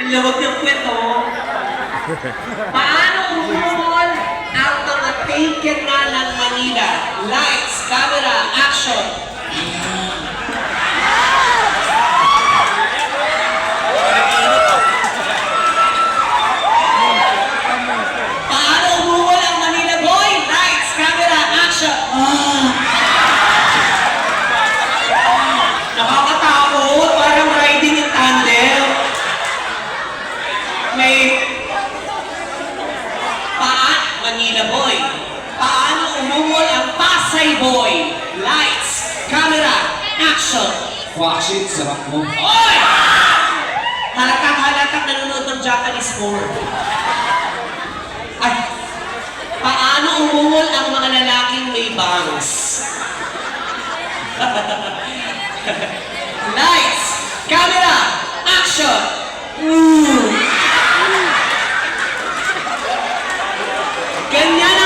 Ang lawag ng kwento. Paano umumol ang mga taken nga ng Manila? Lights, camera, action. Paano umumol ang Manila Boy? Lights, camera, action. Nakakatakot. Parang riding in tandem. May Manila Boy. Paano umungol ang Pasay Boy? Lights, camera, action! Watch it, sarap mo. Oy! Halatang nanonood ng Japanese porn. Ay, paano umungol ang mga lalaking may bangs? Lights, camera, action! Ganyan